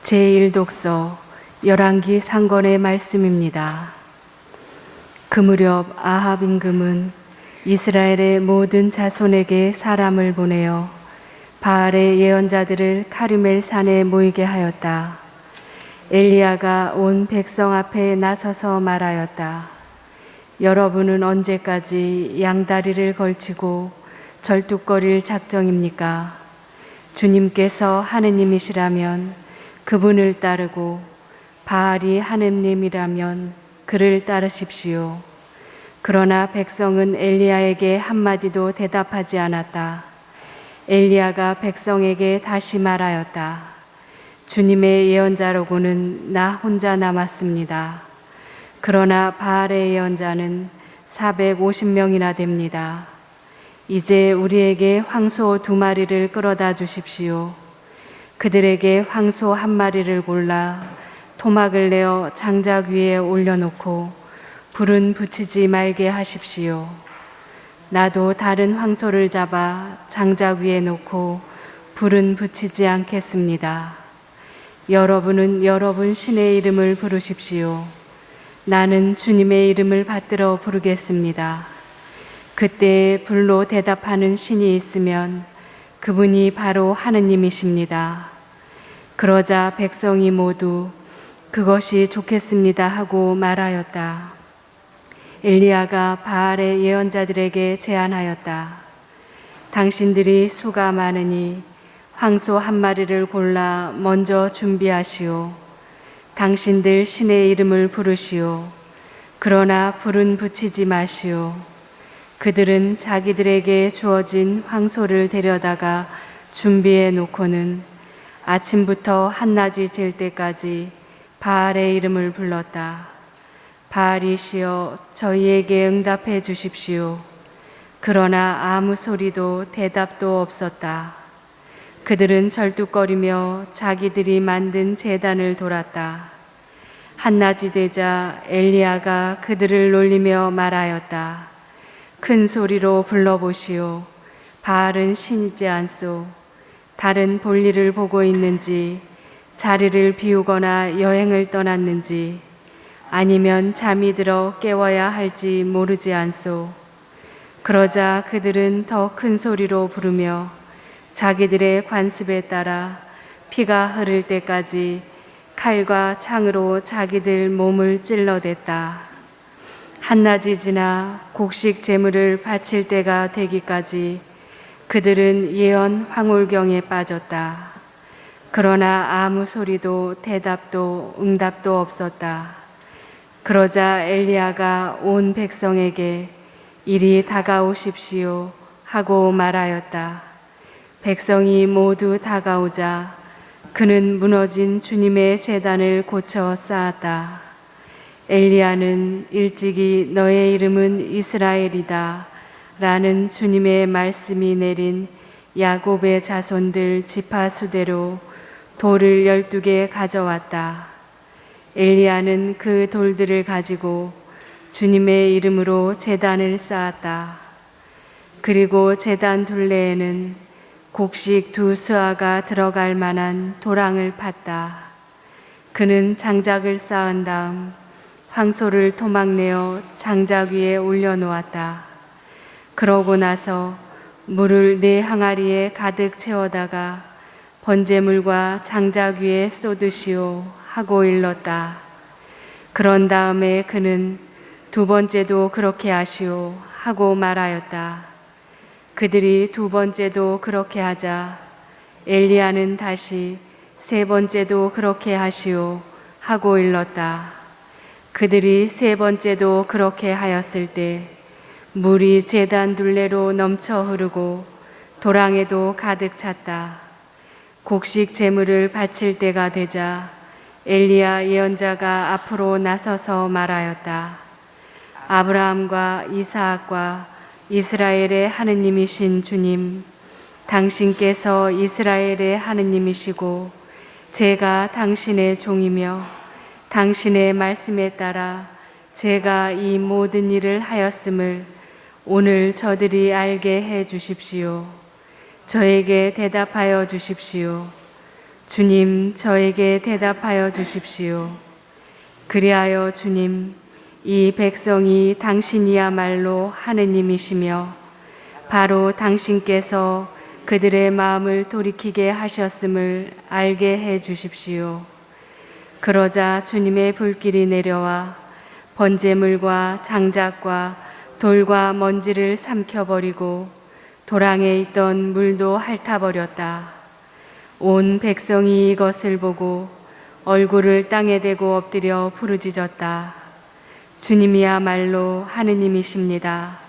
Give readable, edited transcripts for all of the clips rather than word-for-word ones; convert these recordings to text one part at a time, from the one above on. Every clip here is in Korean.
제1독서 열왕기 상권의 말씀입니다. 그 무렵 아합 임금은 이스라엘의 모든 자손에게 사람을 보내어 바알의 예언자들을 카르멜 산에 모이게 하였다. 엘리야가 온 백성 앞에 나서서 말하였다. 여러분은 언제까지 양다리를 걸치고 절뚝거릴 작정입니까? 주님께서 하느님이시라면 그분을 따르고 바알이 하느님이라면 그를 따르십시오. 그러나 백성은 엘리야에게 한마디도 대답하지 않았다. 엘리야가 백성에게 다시 말하였다. 주님의 예언자로고는 나 혼자 남았습니다. 그러나 바알의 예언자는 450명이나 됩니다. 이제 우리에게 황소 2마리를 끌어다 주십시오. 그들에게 황소 1마리를 골라 토막을 내어 장작 위에 올려놓고 불은 붙이지 말게 하십시오. 나도 다른 황소를 잡아 장작 위에 놓고 불은 붙이지 않겠습니다. 여러분은 여러분 신의 이름을 부르십시오. 나는 주님의 이름을 받들어 부르겠습니다. 그때 불로 대답하는 신이 있으면 그분이 바로 하느님이십니다. 그러자 백성이 모두 그것이 좋겠습니다 하고 말하였다. 엘리야가 바알의 예언자들에게 제안하였다. 당신들이 수가 많으니 황소 1마리를 골라 먼저 준비하시오. 당신들 신의 이름을 부르시오. 그러나 불은 붙이지 마시오. 그들은 자기들에게 주어진 황소를 데려다가 준비해 놓고는 아침부터 한낮이 질 때까지 바알의 이름을 불렀다. 바알이시여 저희에게 응답해 주십시오. 그러나 아무 소리도 대답도 없었다. 그들은 절뚝거리며 자기들이 만든 제단을 돌았다. 한낮이 되자 엘리야가 그들을 놀리며 말하였다. 큰 소리로 불러보시오. 바알은 신이지 않소. 다른 볼일을 보고 있는지 자리를 비우거나 여행을 떠났는지 아니면 잠이 들어 깨워야 할지 모르지 않소. 그러자 그들은 더 큰 소리로 부르며 자기들의 관습에 따라 피가 흐를 때까지 칼과 창으로 자기들 몸을 찔러댔다. 한낮이 지나 곡식 제물을 바칠 때가 되기까지 그들은 예언 황홀경에 빠졌다. 그러나 아무 소리도 대답도 응답도 없었다. 그러자 엘리야가 온 백성에게 이리 다가오십시오 하고 말하였다. 백성이 모두 다가오자 그는 무너진 주님의 제단을 고쳐 쌓았다. 엘리야는 일찍이 너의 이름은 이스라엘이다 라는 주님의 말씀이 내린 야곱의 자손들 지파 수대로 돌을 12개 가져왔다. 엘리야는 그 돌들을 가지고 주님의 이름으로 제단을 쌓았다. 그리고 제단 둘레에는 곡식 2수아가 들어갈 만한 도랑을 팠다. 그는 장작을 쌓은 다음 황소를 토막내어 장작 위에 올려놓았다. 그러고 나서 물을 4항아리에 가득 채워다가 번제물과 장작 위에 쏟으시오 하고 일렀다. 그런 다음에 그는 2번째도 그렇게 하시오 하고 말하였다. 그들이 2번째도 그렇게 하자 엘리야는 다시 3번째도 그렇게 하시오 하고 일렀다. 그들이 3번째도 그렇게 하였을 때 물이 제단 둘레로 넘쳐 흐르고 도랑에도 가득 찼다. 곡식 제물을 바칠 때가 되자 엘리야 예언자가 앞으로 나서서 말하였다. 아브라함과 이사학과 이스라엘의 하느님이신 주님, 당신께서 이스라엘의 하느님이시고 제가 당신의 종이며 당신의 말씀에 따라 제가 이 모든 일을 하였음을 오늘 저들이 알게 해 주십시오. 저에게 대답하여 주십시오. 주님, 저에게 대답하여 주십시오. 그리하여 주님, 이 백성이 당신이야말로 하느님이시며 바로 당신께서 그들의 마음을 돌이키게 하셨음을 알게 해 주십시오. 그러자 주님의 불길이 내려와 번제물과 장작과 돌과 먼지를 삼켜버리고 도랑에 있던 물도 핥아버렸다. 온 백성이 이것을 보고 얼굴을 땅에 대고 엎드려 부르짖었다. 주님이야말로 하느님이십니다.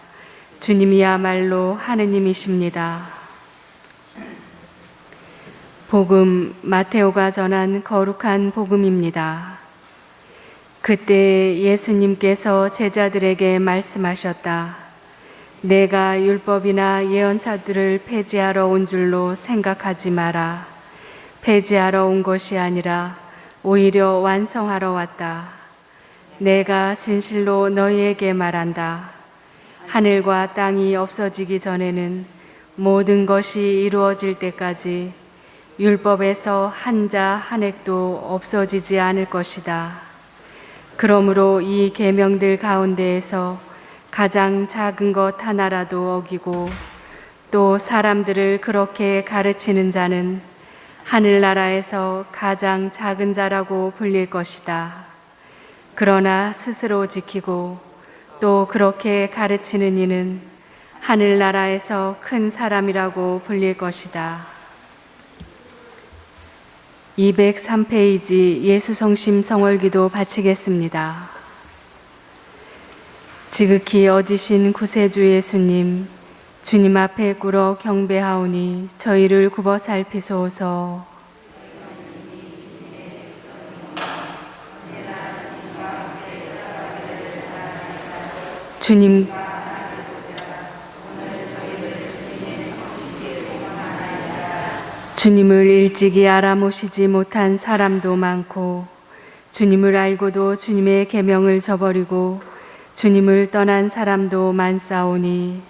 주님이야말로 하느님이십니다. 복음 마테오가 전한 거룩한 복음입니다. 그때 예수님께서 제자들에게 말씀하셨다. 내가 율법이나 예언사들을 폐지하러 온 줄로 생각하지 마라. 폐지하러 온 것이 아니라 오히려 완성하러 왔다. 내가 진실로 너희에게 말한다. 하늘과 땅이 없어지기 전에는 모든 것이 이루어질 때까지 율법에서 한자 한 획도 없어지지 않을 것이다. 그러므로 이 계명들 가운데에서 가장 작은 것 하나라도 어기고 또 사람들을 그렇게 가르치는 자는 하늘나라에서 가장 작은 자라고 불릴 것이다. 그러나 스스로 지키고 또 그렇게 가르치는 이는 하늘나라에서 큰 사람이라고 불릴 것이다. 203페이지 예수성심 성월기도 바치겠습니다. 지극히 어지신 구세주 예수님, 주님 앞에 꿇어 경배하오니 저희를 굽어 살피소서. 주님, 주님을 일찍이 알아모시지 못한 사람도 많고 주님을 알고도 주님의 계명을 저버리고 주님을 떠난 사람도 많사오니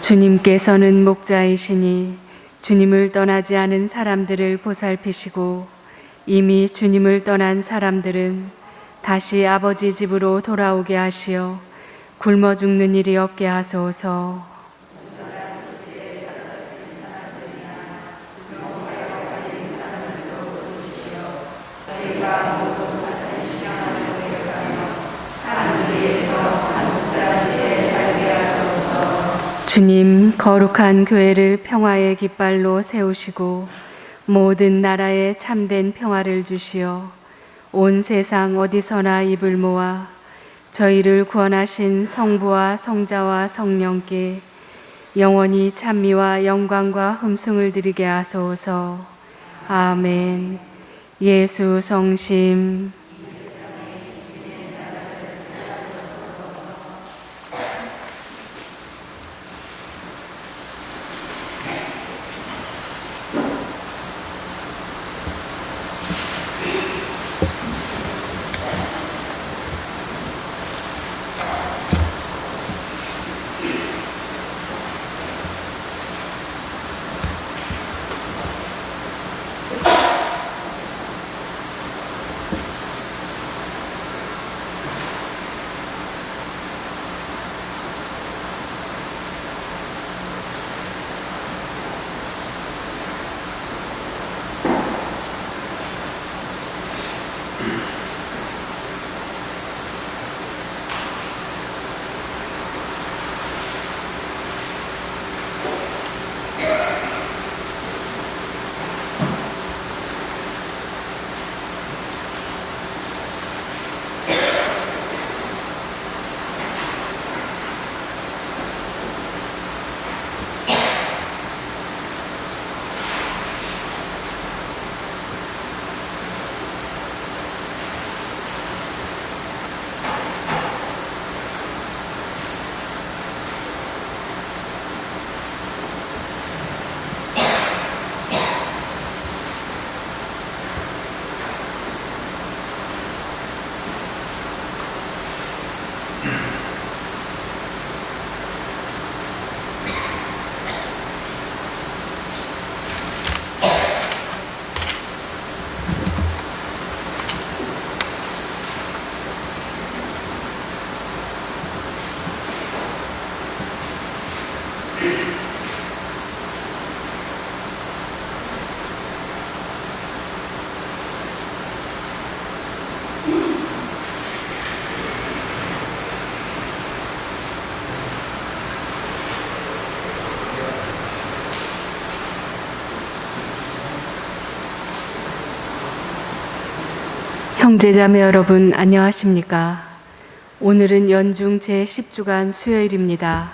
주님께서는 목자이시니 주님을 떠나지 않은 사람들을 보살피시고 이미 주님을 떠난 사람들은 다시 아버지 집으로 돌아오게 하시어 굶어 죽는 일이 없게 하소서. 주님, 거룩한 교회를 평화의 깃발로 세우시고 모든 나라에 참된 평화를 주시어 온 세상 어디서나 입을 모아 저희를 구원하신 성부와 성자와 성령께 영원히 찬미와 영광과 흠숭을 드리게 하소서. 아멘. 예수 성심. 형제자매 여러분 안녕하십니까? 오늘은 연중 제10주간 수요일입니다.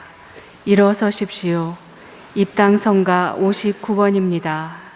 일어서십시오. 입당성가 59번입니다.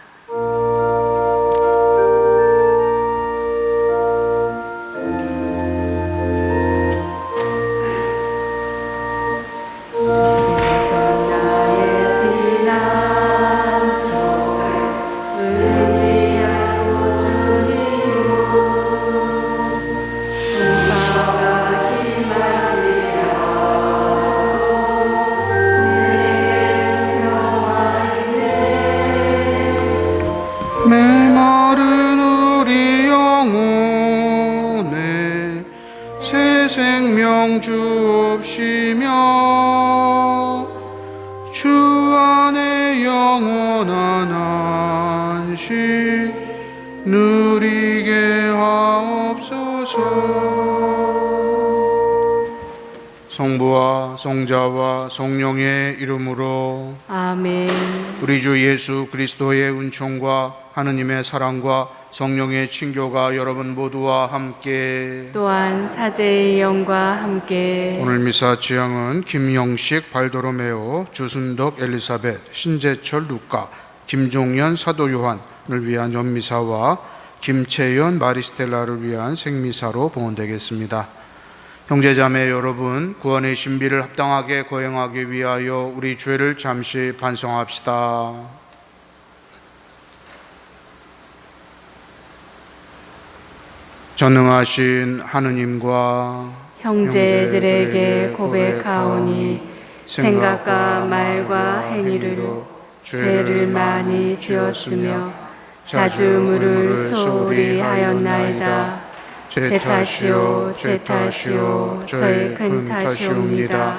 메마른 우리 영혼에 새 생명 주옵시며 주 안에 영원한 안식 누리게 하옵소서. 성부와 성자와 성령의 이름으로 아멘. 우리 주 예수 그리스도의 은총과 하느님의 사랑과 성령의 친교가 여러분 모두와 함께 또한 사제의 영과 함께 오늘 미사 지향은 김영식 발도로메오 주순덕 엘리사벳 신재철 루카 김종현 사도 요한을 위한 연미사와 김채연 마리스텔라를 위한 생미사로 봉헌되겠습니다. 형제자매 여러분, 구원의 신비를 합당하게 거행하기 위하여 우리 죄를 잠시 반성합시다. 전능하신 하느님과 형제들에게 고백하오니 생각과 말과 행위로 죄를 많이 지었으며 자주 물을 소홀히 하였나이다. 제 탓이요 저의 큰 탓이옵니다.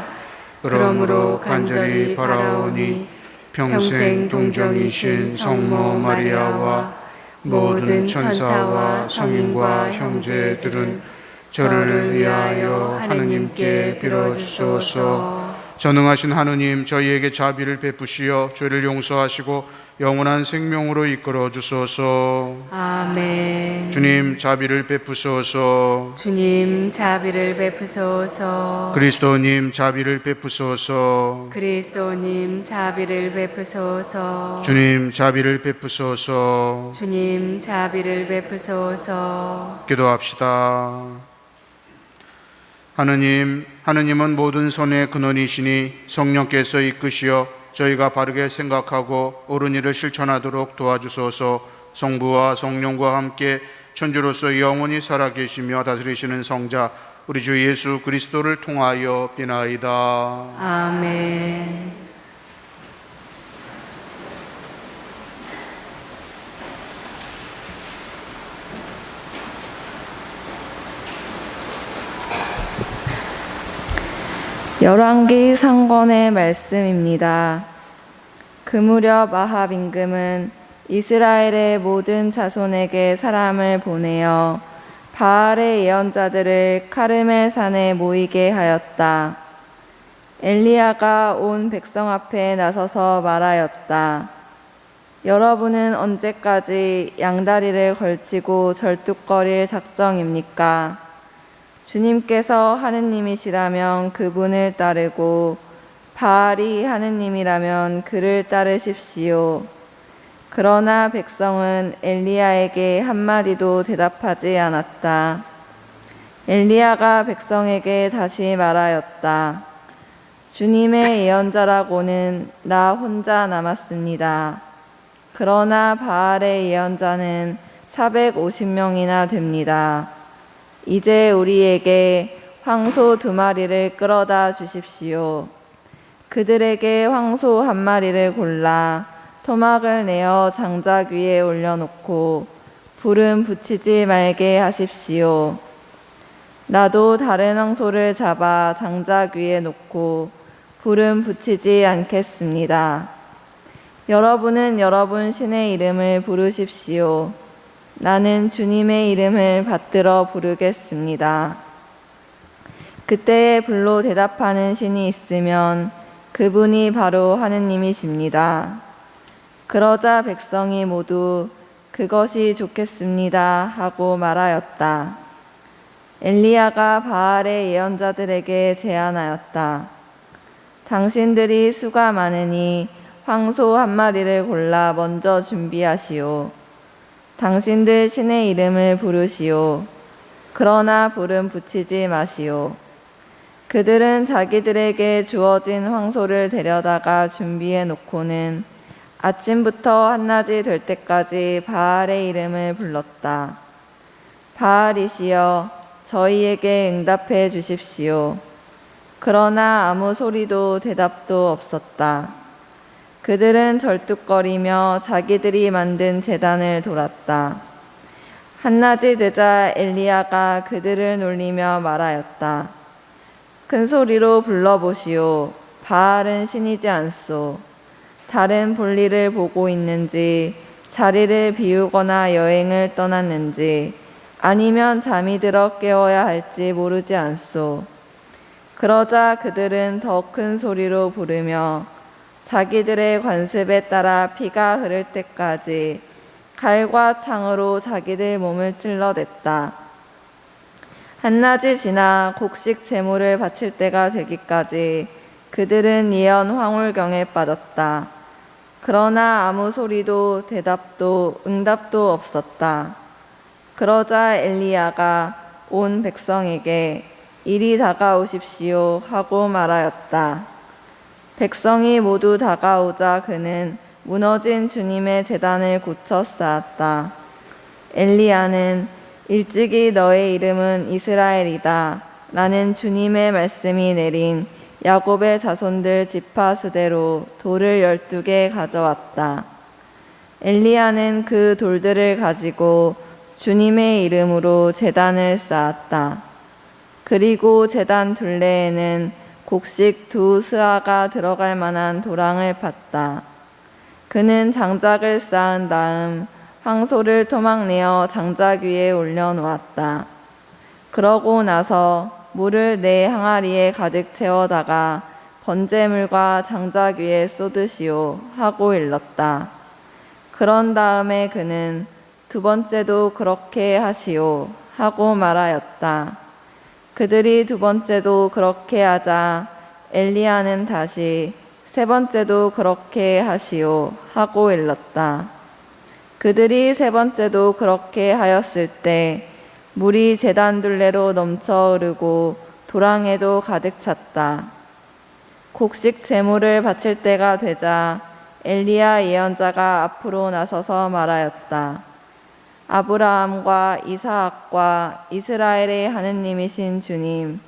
그러므로 간절히 바라오니 평생 동정이신 성모 마리아와 모든 천사와 성인과 형제들은 저를 위하여 하느님께 빌어주소서. 전능하신 하느님, 저희에게 자비를 베푸시어 죄를 용서하시고 영원한 생명으로 이끌어 주소서. 아멘. 주님 자비를 베푸소서. 주님 자비를 베푸소서. 그리스도님 자비를 베푸소서. 그리스도님 자비를 베푸소서. 주님 자비를 베푸소서. 주님 자비를 베푸소서. 기도합시다. 하느님은 모든 선의 근원이시니 성령께서 이끄시어 저희가 바르게 생각하고 옳은 일을 실천하도록 도와주소서. 성부와 성령과 함께 천주로서 영원히 살아계시며 다스리시는 성자 우리 주 예수 그리스도를 통하여 비나이다. 아멘. 열왕기 상권의 말씀입니다. 그 무렵 아합 임금은 이스라엘의 모든 자손에게 사람을 보내어 바알의 예언자들을 카르멜 산에 모이게 하였다. 엘리야가 온 백성 앞에 나서서 말하였다. 여러분은 언제까지 양다리를 걸치고 절뚝거릴 작정입니까? 주님께서 하느님이시라면 그분을 따르고 바알이 하느님이라면 그를 따르십시오. 그러나 백성은 엘리야에게 한마디도 대답하지 않았다. 엘리야가 백성에게 다시 말하였다. 주님의 예언자라고는 나 혼자 남았습니다. 그러나 바알의 예언자는 450명이나 됩니다. 이제 우리에게 황소 2마리를 끌어다 주십시오. 그들에게 황소 1마리를 골라 토막을 내어 장작 위에 올려놓고 불은 붙이지 말게 하십시오. 나도 다른 황소를 잡아 장작 위에 놓고 불은 붙이지 않겠습니다. 여러분은 여러분 신의 이름을 부르십시오. 나는 주님의 이름을 받들어 부르겠습니다. 그때에 불로 대답하는 신이 있으면 그분이 바로 하느님이십니다. 그러자 백성이 모두 그것이 좋겠습니다 하고 말하였다. 엘리야가 바알의 예언자들에게 제안하였다. 당신들이 수가 많으니 황소 한 마리를 골라 먼저 준비하시오. 당신들 신의 이름을 부르시오. 그러나 불은 붙이지 마시오. 그들은 자기들에게 주어진 황소를 데려다가 준비해 놓고는 아침부터 한낮이 될 때까지 바알의 이름을 불렀다. 바알이시여, 저희에게 응답해 주십시오. 그러나 아무 소리도 대답도 없었다. 그들은 절뚝거리며 자기들이 만든 제단을 돌았다. 한낮이 되자 엘리야가 그들을 놀리며 말하였다. 큰 소리로 불러보시오. 바알은 신이지 않소. 다른 볼일을 보고 있는지, 자리를 비우거나 여행을 떠났는지, 아니면 잠이 들어 깨워야 할지 모르지 않소. 그러자 그들은 더 큰 소리로 부르며 자기들의 관습에 따라 피가 흐를 때까지 칼과 창으로 자기들 몸을 찔러댔다. 한낮이 지나 곡식 제물을 바칠 때가 되기까지 그들은 예언 황홀경에 빠졌다. 그러나 아무 소리도 대답도 응답도 없었다. 그러자 엘리야가 온 백성에게 이리 다가오십시오 하고 말하였다. 백성이 모두 다가오자 그는 무너진 주님의 제단을 고쳐 쌓았다. 엘리야는 일찍이 너의 이름은 이스라엘이다 라는 주님의 말씀이 내린 야곱의 자손들 지파 수대로 돌을 12개 가져왔다. 엘리야는 그 돌들을 가지고 주님의 이름으로 제단을 쌓았다. 그리고 제단 둘레에는 곡식 2스아가 들어갈 만한 도랑을 팠다. 그는 장작을 쌓은 다음 황소를 토막내어 장작 위에 올려놓았다. 그러고 나서 물을 4항아리에 가득 채워다가 번제물과 장작 위에 쏟으시오 하고 일렀다. 그런 다음에 그는 2번째도 그렇게 하시오 하고 말하였다. 그들이 2번째도 그렇게 하자 엘리야는 다시 3번째도 그렇게 하시오 하고 일렀다. 그들이 3번째도 그렇게 하였을 때 물이 제단 둘레로 넘쳐 흐르고 도랑에도 가득 찼다. 곡식 제물을 바칠 때가 되자 엘리야 예언자가 앞으로 나서서 말하였다. 아브라함과 이삭과 이스라엘의 하느님이신 주님,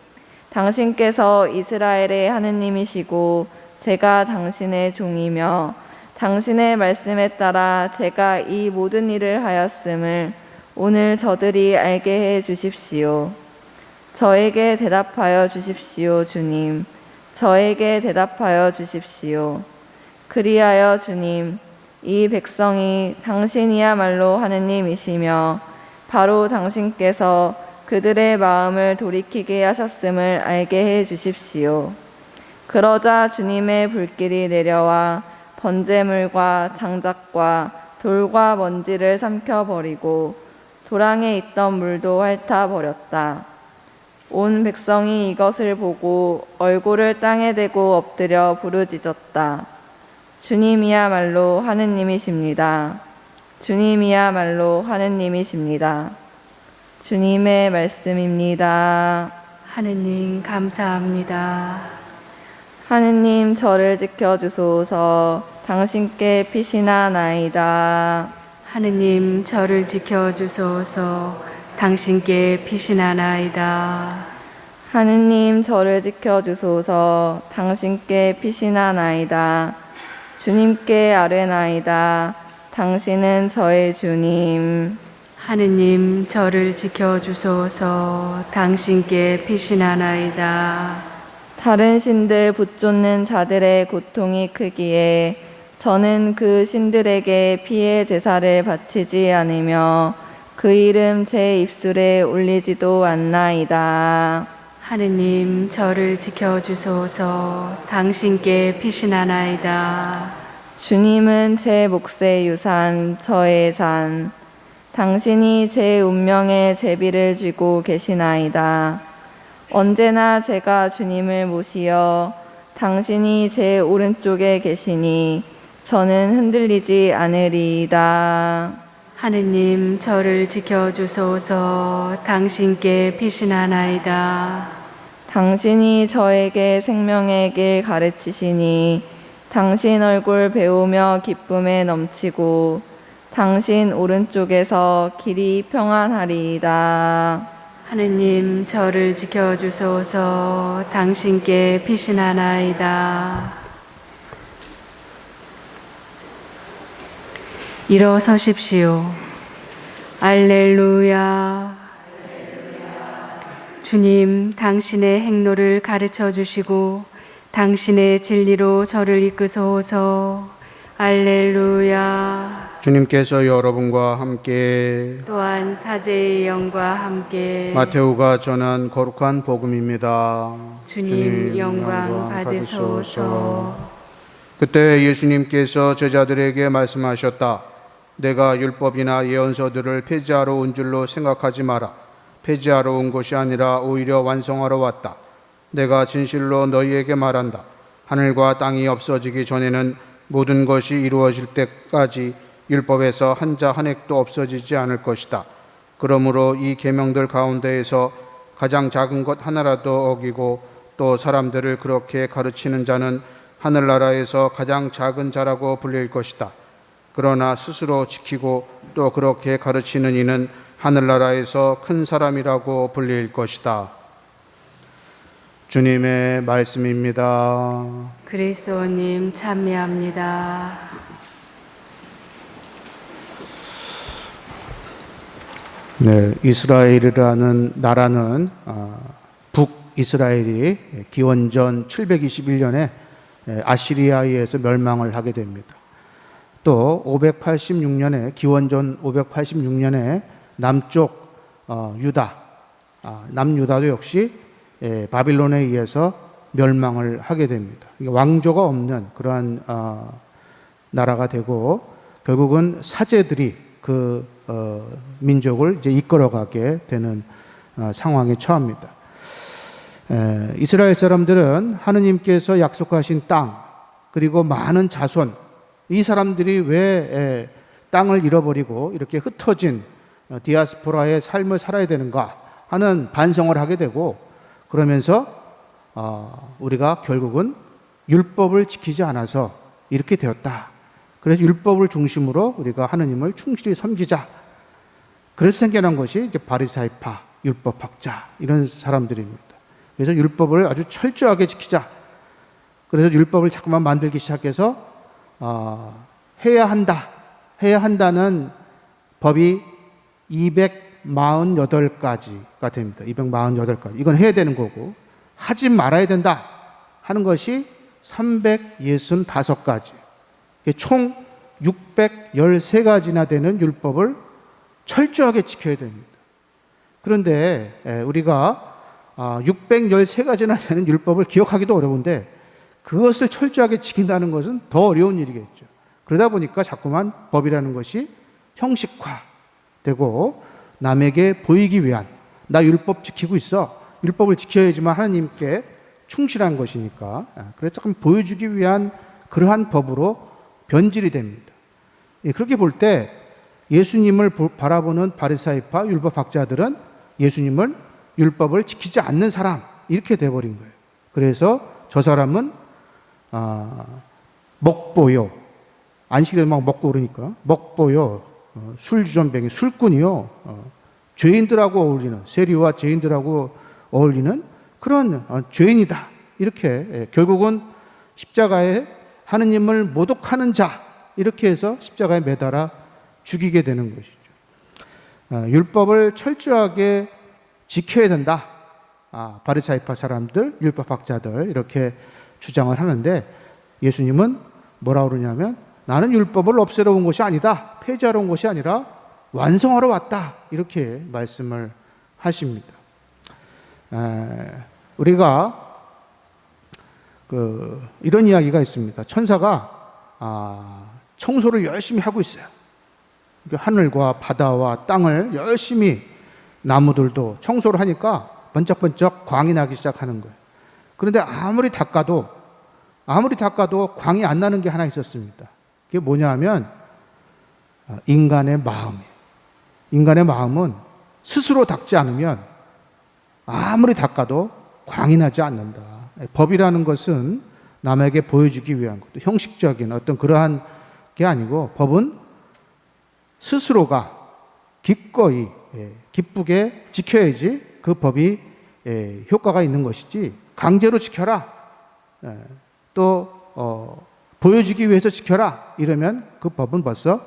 당신께서 이스라엘의 하느님이시고 제가 당신의 종이며 당신의 말씀에 따라 제가 이 모든 일을 하였음을 오늘 저들이 알게 해 주십시오. 저에게 대답하여 주십시오, 주님. 저에게 대답하여 주십시오. 그리하여 주님, 이 백성이 당신이야말로 하느님이시며 바로 당신께서 그들의 마음을 돌이키게 하셨음을 알게 해 주십시오. 그러자 주님의 불길이 내려와 번제물과 장작과 돌과 먼지를 삼켜버리고 도랑에 있던 물도 핥아버렸다. 온 백성이 이것을 보고 얼굴을 땅에 대고 엎드려 부르짖었다. 주님이야말로 하느님이십니다. 주님이야말로 하느님이십니다. 주님의 말씀입니다. 하느님 감사합니다. 하느님 저를 지켜주소서. 당신께 피신하 나이다. 하느님 저를 지켜주소서. 당신께 피신하나이다. 하느님 저를 지켜주소서. 당신께 피신하 나이다. 주님께 아뢰나이다. 당신은 저의 주님. 하느님 저를 지켜주소서. 당신께 피신하나이다. 다른 신들 붙쫓는 자들의 고통이 크기에 저는 그 신들에게 피의 제사를 바치지 않으며 그 이름 제 입술에 올리지도 않나이다. 하느님 저를 지켜주소서. 당신께 피신하나이다. 주님은 제 몫의 유산, 저의 잔. 당신이 제 운명의 제비를 쥐고 계시나이다. 언제나 제가 주님을 모시어 당신이 제 오른쪽에 계시니 저는 흔들리지 않으리이다. 하느님 저를 지켜주소서. 당신께 피신하나이다. 당신이 저에게 생명의 길 가르치시니 당신 얼굴 배우며 기쁨에 넘치고 당신 오른쪽에서 길이 평안하리이다. 하느님 저를 지켜주소서. 당신께 피신하나이다. 일어서십시오. 알렐루야. 주님, 당신의 행로를 가르쳐 주시고 당신의 진리로 저를 이끄소서. 알렐루야. 주님께서 여러분과 함께 또한 사제의 영과 함께 마테오가 전한 거룩한 복음입니다. 주님 영광 받으소서. 그때 예수님께서 제자들에게 말씀하셨다. 내가 율법이나 예언서들을 폐지하러 온 줄로 생각하지 마라. 폐지하러 온 것이 아니라 오히려 완성하러 왔다. 내가 진실로 너희에게 말한다. 하늘과 땅이 없어지기 전에는 모든 것이 이루어질 때까지 율법에서 한 자 한 획도 없어지지 않을 것이다. 그러므로 이 계명들 가운데에서 가장 작은 것 하나라도 어기고 또 사람들을 그렇게 가르치는 자는 하늘나라에서 가장 작은 자라고 불릴 것이다. 그러나 스스로 지키고 또 그렇게 가르치는 이는 하늘나라에서 큰 사람이라고 불릴 것이다. 주님의 말씀입니다. 그리스도님 찬미합니다. 네, 이스라엘이라는 나라는 북이스라엘이 기원전 721년에 아시리아에 의해서 멸망을 하게 됩니다. 또 586년에 기원전 586년에 남쪽 유다, 남유다도 역시 바빌론에 의해서 멸망을 하게 됩니다. 왕조가 없는 그러한 나라가 되고 결국은 사제들이 그 민족을 이제 이끌어가게 되는 상황에 처합니다. 이스라엘 사람들은 하느님께서 약속하신 땅 그리고 많은 자손, 이 사람들이 왜 땅을 잃어버리고 이렇게 흩어진 디아스포라의 삶을 살아야 되는가 하는 반성을 하게 되고, 그러면서 우리가 결국은 율법을 지키지 않아서 이렇게 되었다. 그래서 율법을 중심으로 우리가 하느님을 충실히 섬기자. 그래서 생겨난 것이 이제 바리사이파, 율법학자 이런 사람들입니다. 그래서 율법을 아주 철저하게 지키자. 그래서 율법을 자꾸만 만들기 시작해서 해야 한다. 해야 한다는 법이 248가지가 됩니다. 248가지. 이건 해야 되는 거고, 하지 말아야 된다 하는 것이 365가지. 총 613가지나 되는 율법을 철저하게 지켜야 됩니다. 그런데 우리가 613가지나 되는 율법을 기억하기도 어려운데 그것을 철저하게 지킨다는 것은 더 어려운 일이겠죠. 그러다 보니까 자꾸만 법이라는 것이 형식화되고 남에게 보이기 위한, 나 율법 지키고 있어, 율법을 지켜야지만 하나님께 충실한 것이니까, 그래서 조금 보여주기 위한 그러한 법으로 변질이 됩니다. 그렇게 볼 때 예수님을 바라보는 바리사이파 율법학자들은 예수님을 율법을 지키지 않는 사람 이렇게 돼버린 거예요. 그래서 저 사람은 먹보요, 안식일에 막 먹고 그러니까 먹보요, 술주전뱅이, 술꾼이요, 죄인들하고 어울리는, 세리와 죄인들하고 어울리는 그런 죄인이다. 이렇게 결국은 십자가에 하느님을 모독하는 자, 이렇게 해서 십자가에 매달아 죽이게 되는 것이죠. 율법을 철저하게 지켜야 된다. 바리사이파 사람들, 율법학자들 이렇게 주장을 하는데, 예수님은 뭐라 그러냐면 나는 율법을 없애러 온 것이 아니다. 폐지하러 온 것이 아니라 완성하러 왔다. 이렇게 말씀을 하십니다. 우리가 이런 이야기가 있습니다. 천사가 청소를 열심히 하고 있어요. 그러니까 하늘과 바다와 땅을 열심히 나무들도 청소를 하니까 번쩍번쩍 광이 나기 시작하는 거예요. 그런데 아무리 닦아도 광이 안 나는 게 하나 있었습니다. 그게 뭐냐 하면 인간의 마음이에요. 인간의 마음은 스스로 닦지 않으면 아무리 닦아도 광이 나지 않는다. 법이라는 것은 남에게 보여주기 위한 것도 형식적인 어떤 그러한 게 아니고, 법은 스스로가 기꺼이 기쁘게 지켜야지 그 법이 효과가 있는 것이지, 강제로 지켜라, 또 보여주기 위해서 지켜라 이러면 그 법은 벌써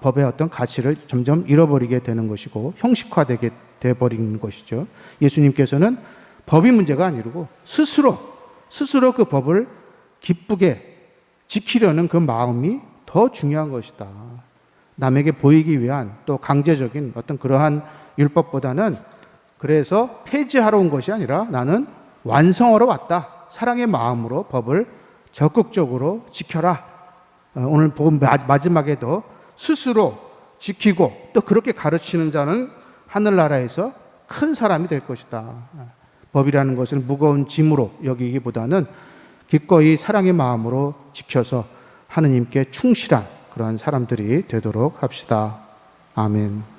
법의 어떤 가치를 점점 잃어버리게 되는 것이고 형식화되게 돼버리는 것이죠. 예수님께서는 법이 문제가 아니고 스스로 그 법을 기쁘게 지키려는 그 마음이 더 중요한 것이다. 남에게 보이기 위한 또 강제적인 어떤 그러한 율법보다는, 그래서 폐지하러 온 것이 아니라 나는 완성하러 왔다. 사랑의 마음으로 법을 적극적으로 지켜라. 오늘 복음 마지막에도 스스로 지키고 또 그렇게 가르치는 자는 하늘나라에서 큰 사람이 될 것이다. 법이라는 것을 무거운 짐으로 여기기보다는 기꺼이 사랑의 마음으로 지켜서 하느님께 충실한 그러한 사람들이 되도록 합시다. 아멘.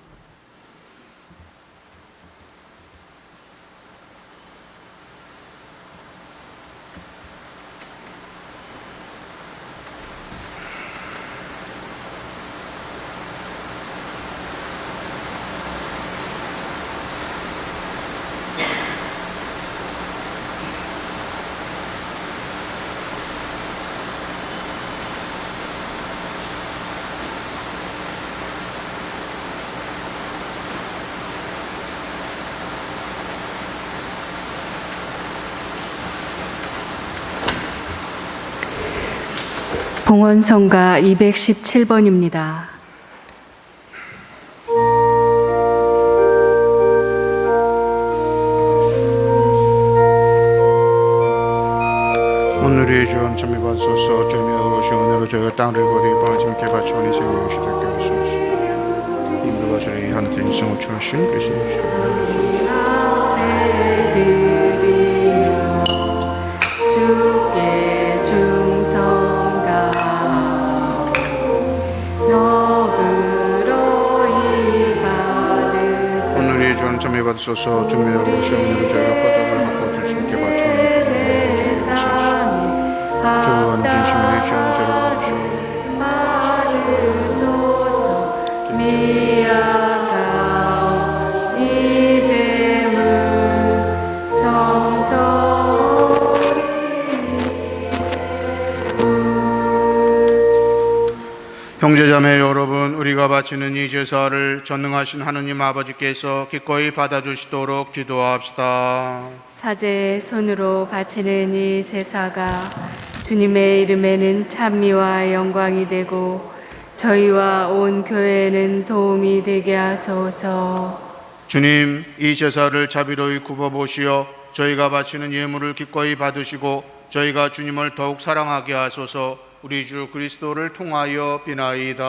봉헌성가 217번입니다. 오늘의 주 함참이 받소서. 주님의 의로우신 은혜로 저희가 땅을 버리고 주님께 바치오니 생명시 되게 하소서. 인도가 저희 하늘의 인성을 주신 예수님 주께 충성가 너그러이 받으사. 오늘의 주 함참이 받소서. 주님의 의로우신 은혜로 저희가 거듭을 받고 주님께 바치오니 주한 진심의 주여 저를 부르시오. 받으소서. 미아가오 이제문 정서리 형제자매 여러분, 우리가 바치는 이 제사를 전능하신 하느님 아버지께서 기꺼이 받아주시도록 기도합시다. 사제의 손으로 바치는 이 제사가 주님의 이름에는 찬미와 영광이 되고 저희와 온 교회는 도움이 되게 하소서. 주님, 이 제사를 자비로이 굽어보시어 저희가 바치는 예물을 기꺼이 받으시고 저희가 주님을 더욱 사랑하게 하소서. 우리 주 그리스도를 통하여 비나이다.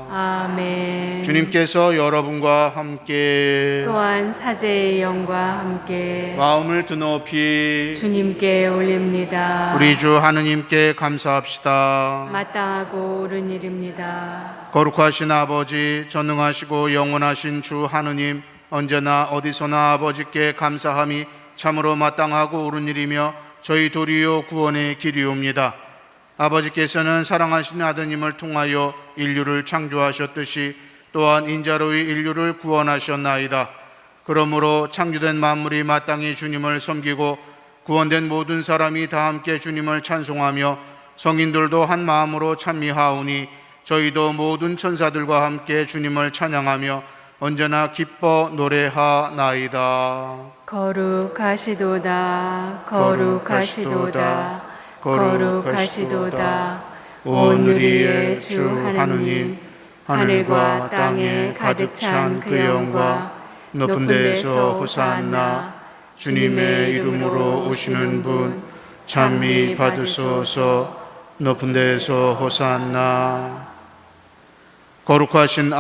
아멘. 주님께서 여러분과 함께 또한 사제의 영과 함께 마음을 드높이 주님께 올립니다. 우리 주 하느님께 감사합시다. 마땅하고 옳은 일입니다. 거룩하신 아버지, 전능하시고 영원하신 주 하느님, 언제나 어디서나 아버지께 감사함이 참으로 마땅하고 옳은 일이며 저희 도리요 구원의 길이옵니다. 아버지께서는 사랑하신 아드님을 통하여 인류를 창조하셨듯이 또한 인자로의 인류를 구원하셨나이다. 그러므로 창조된 만물이 마땅히 주님을 섬기고 구원된 모든 사람이 다 함께 주님을 찬송하며 성인들도 한 마음으로 찬미하오니 저희도 모든 천사들과 함께 주님을 찬양하며 언제나 기뻐 노래하나이다. 거룩하시도다 거룩하시도다 거룩하시도다. 오늘의 주 하느님, 하늘과 땅에 가득 찬 그 영과 높은 데서 호산나. 주님의 이름으로 오시는 분 찬미 받으소서. 높은 데에서 호산나. 거룩하신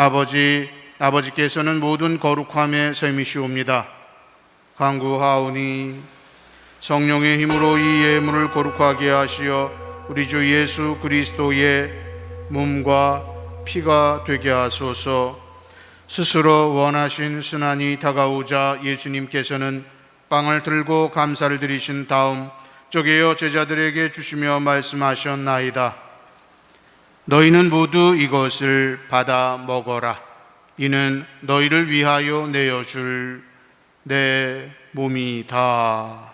아버지께서는 모든 거룩함의 셈이시옵니다. 간구하오니 성령의 힘으로 이 예물을 거룩하게 하시어 우리 주 예수 그리스도의 몸과 피가 되게 하소서. 스스로 원하신 순환이 다가오자 예수님께서는 빵을 들고 감사를 드리신 다음 쪼개어 제자들에게 주시며 말씀하셨나이다. 너희는 모두 이것을 받아 먹어라. 이는 너희를 위하여 내어줄 내 몸이다.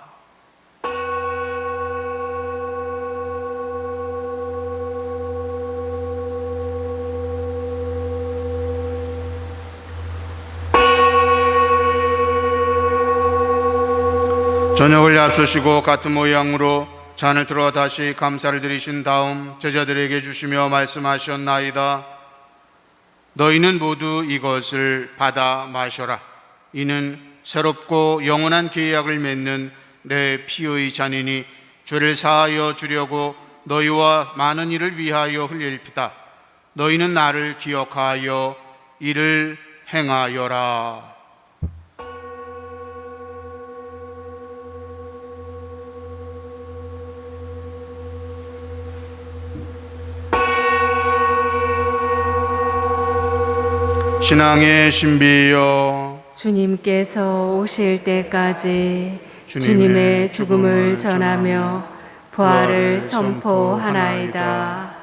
저녁을 앞서시고 같은 모양으로 잔을 들어 다시 감사를 드리신 다음 제자들에게 주시며 말씀하셨나이다. 너희는 모두 이것을 받아 마셔라. 이는 새롭고 영원한 계약을 맺는 내 피의 잔이니 죄를 사하여 주려고 너희와 많은 이를 위하여 흘릴 피다. 너희는 나를 기억하여 이를 행하여라. 신앙의 신비여, 주님께서 오실 때까지 주님의 죽음을 전하며 부활을 선포하나이다.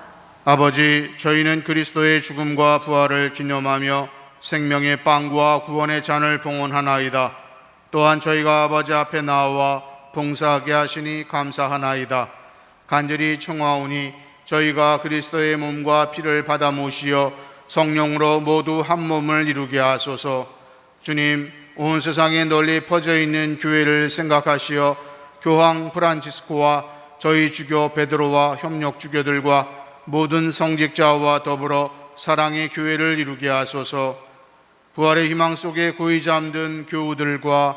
아버지, 저희는 그리스도의 죽음과 부활을 기념하며 생명의 빵과 구원의 잔을 봉헌하나이다. 또한 저희가 아버지 앞에 나와 봉사하게 하시니 감사하나이다. 간절히 청하오니 저희가 그리스도의 몸과 피를 받아 모시어 성령으로 모두 한 몸을 이루게 하소서. 주님, 온 세상에 널리 퍼져 있는 교회를 생각하시어 교황 프란치스코와 저희 주교 베드로와 협력 주교들과 모든 성직자와 더불어 사랑의 교회를 이루게 하소서. 부활의 희망 속에 고이 잠든 교우들과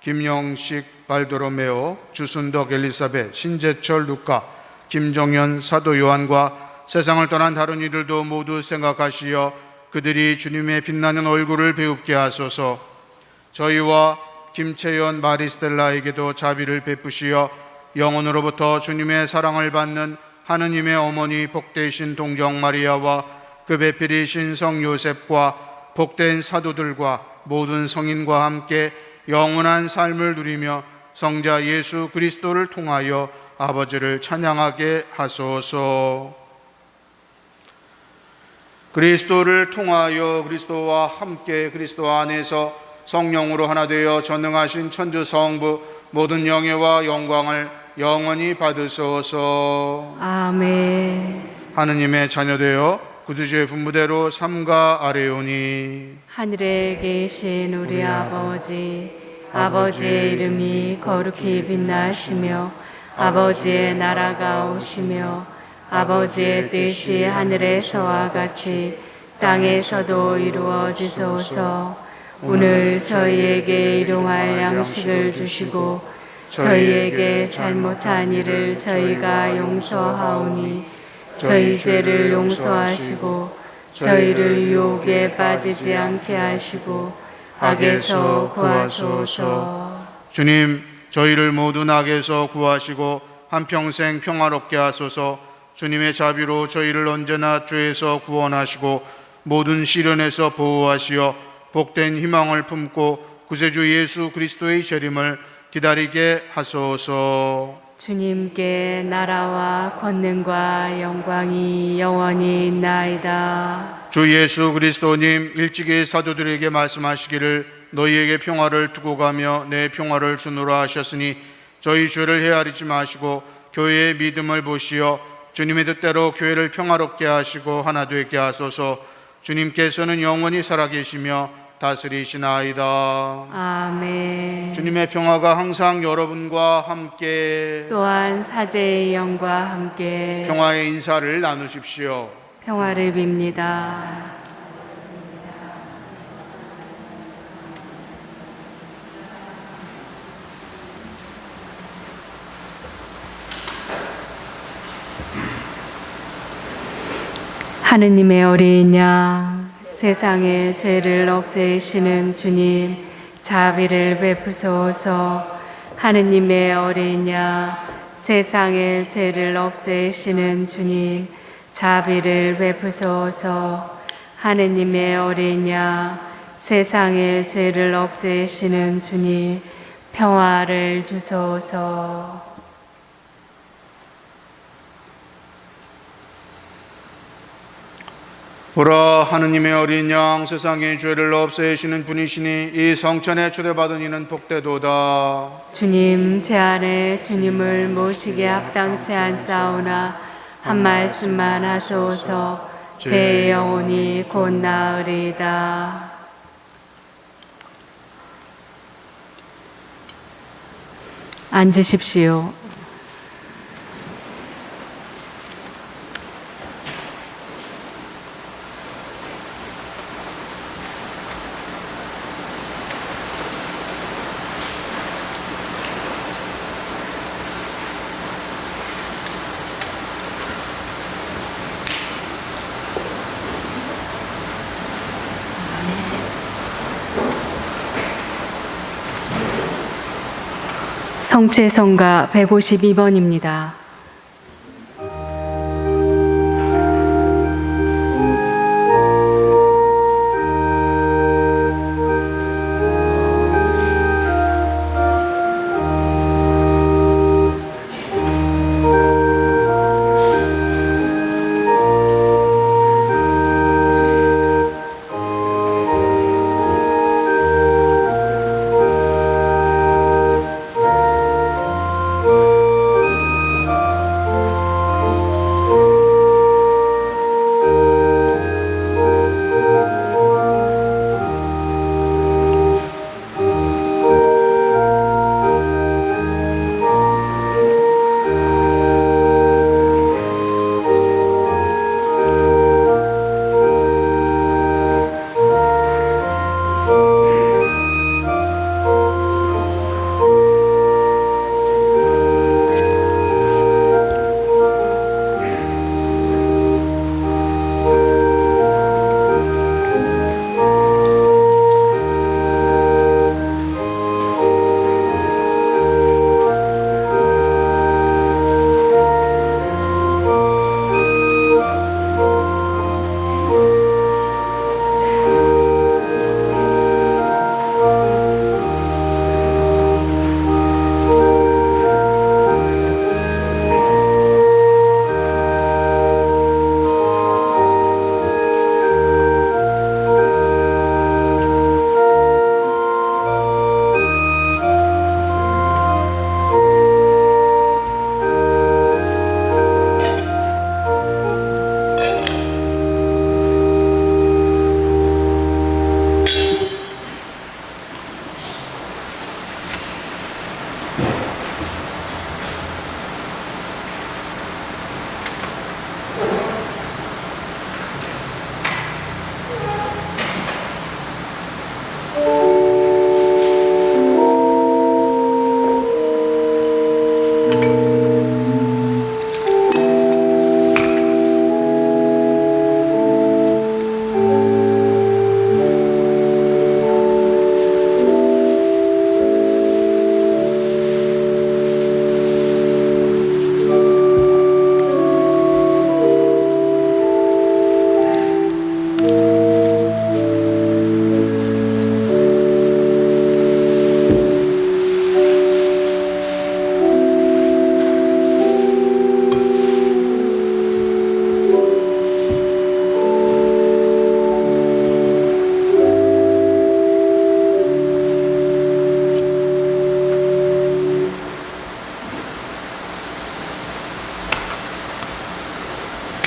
김영식, 발도로메오, 주순덕, 엘리사벳, 신재철, 루카, 김정현, 사도 요한과 세상을 떠난 다른 이들도 모두 생각하시어 그들이 주님의 빛나는 얼굴을 배웁게 하소서. 저희와 김채연, 마리스텔라에게도 자비를 베푸시어 영혼으로부터 주님의 사랑을 받는 하느님의 어머니 복되신 동정 마리아와 그 배필이신 성 요셉과 복된 사도들과 모든 성인과 함께 영원한 삶을 누리며 성자 예수 그리스도를 통하여 아버지를 찬양하게 하소서. 그리스도를 통하여 그리스도와 함께 그리스도 안에서 성령으로 하나 되어 전능하신 천주 성부 모든 영예와 영광을 영원히 받으소서. 아멘. 하느님의 자녀되어 구주의 분부대로 삼가 아뢰오니 하늘에 계신 우리 아버지, 아버지의 이름이 거룩히 빛나시며 아버지의 나라가 오시며 아버지의 뜻이 하늘에서와 같이 땅에서도 이루어지소서. 오늘 저희에게 일용할 양식을 주시고 저희에게 잘못한 일을 저희가 용서하오니 저희 죄를 용서하시고 저희를 유혹에 빠지지 않게 하시고 악에서 구하소서. 주님, 저희를 모든 악에서 구하시고 한평생 평화롭게 하소서. 주님의 자비로 저희를 언제나 죄에서 구원하시고 모든 시련에서 보호하시어 복된 희망을 품고 구세주 예수 그리스도의 재림을 기다리게 하소서. 주님께 나라와 권능과 영광이 영원히 있나이다. 주 예수 그리스도님, 일찍이 사도들에게 말씀하시기를 너희에게 평화를 두고 가며 내 평화를 주노라 하셨으니 저희 죄를 헤아리지 마시고 교회의 믿음을 보시어 주님의 뜻대로 교회를 평화롭게 하시고 하나 되게 하소서. 주님께서는 영원히 살아계시며 다스리시나이다. 아멘. 주님의 평화가 항상 여러분과 함께 또한 사제의 영과 함께 평화의 인사를 나누십시오. 평화를 빕니다. 하느님의 어린 양, 세상의 죄를 없애시는 주님, 자비를 베푸소서. 하느님의 어린 양, 세상의 죄를 없애시는 주님, 자비를 베푸소서. 하느님의 어린 양, 세상의 죄를 없애시는 주님, 평화를 주소서. 보라, 하느님의 어린 양, 세상의 죄를 없애시는 분이시니 이 성천에 초대받은 이는 복되도다. 주님, 제 안에 주님을 모시기에 합당치 않사오나 한 말씀만 하소서. 제 영혼이 곧 나으리이다. 앉으십시오. 성체성가 152번입니다.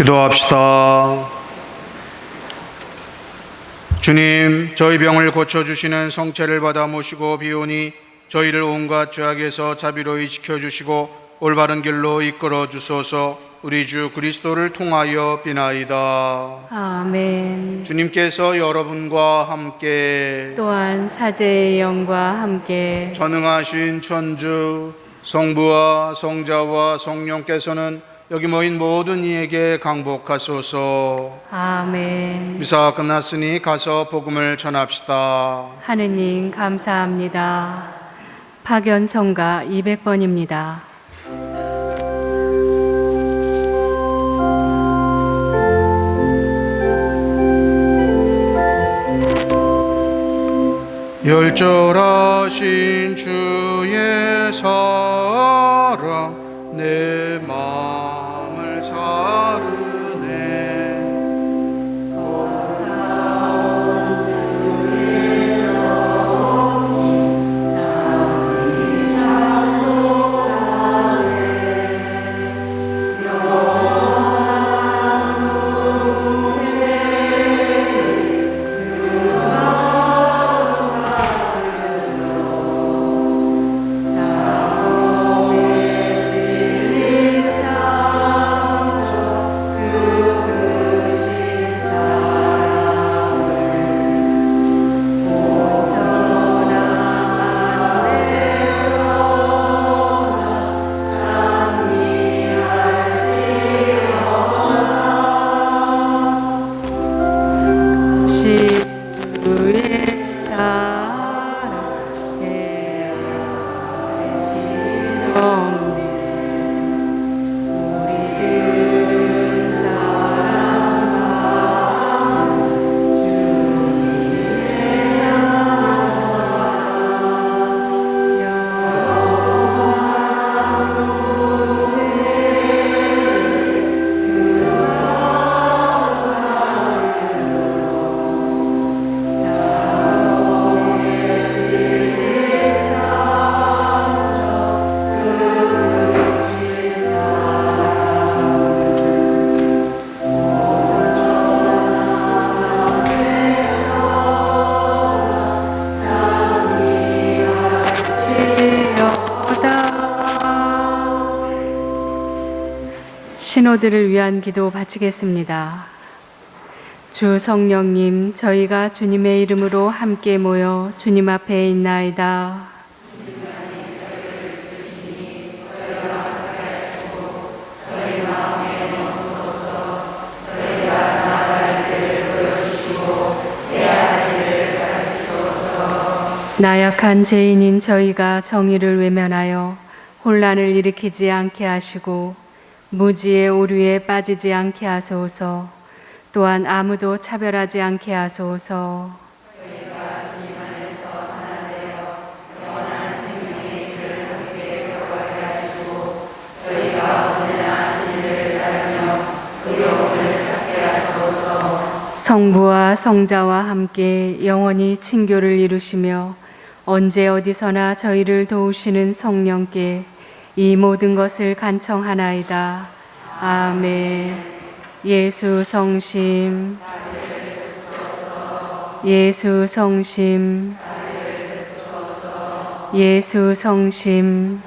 기도합시다. 주님, 저희 병을 고쳐주시는 성체를 받아 모시고 비오니 저희를 온갖 죄악에서 자비로이 지켜주시고 올바른 길로 이끌어 주소서. 우리 주 그리스도를 통하여 비나이다. 아멘. 주님께서 여러분과 함께 또한 사제의 영과 함께 전능하신 천주 성부와 성자와 성령께서는 여기 모인 모든 이에게 강복하소서. 아멘. 미사가 끝났으니 가서 복음을 전합시다. 하느님 감사합니다. 파견성가 200번입니다. 열절하신 주의 사랑 내 마음을 사르네. 신호들을 위한 기도 바치겠습니다. 주 성령님, 저희가 주님의 이름으로 함께 모여 주님 앞에 있나이다. 나약한 죄인인 저희가 정의를 외면하여 혼란을 일으키지 않게 하시고 무지의 오류에 빠지지 않게 하소서. 또한 아무도 차별하지 않게 하소서. 성부와 성자와 함께 영원히 친교를 이루시며 언제 어디서나 저희를 도우시는 성령께 이 모든 것을 간청하나이다. 아멘. 예수 성심, 예수 성심, 예수 성심.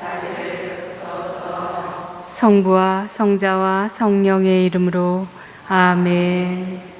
성부와 성자와 성령의 이름으로 아멘.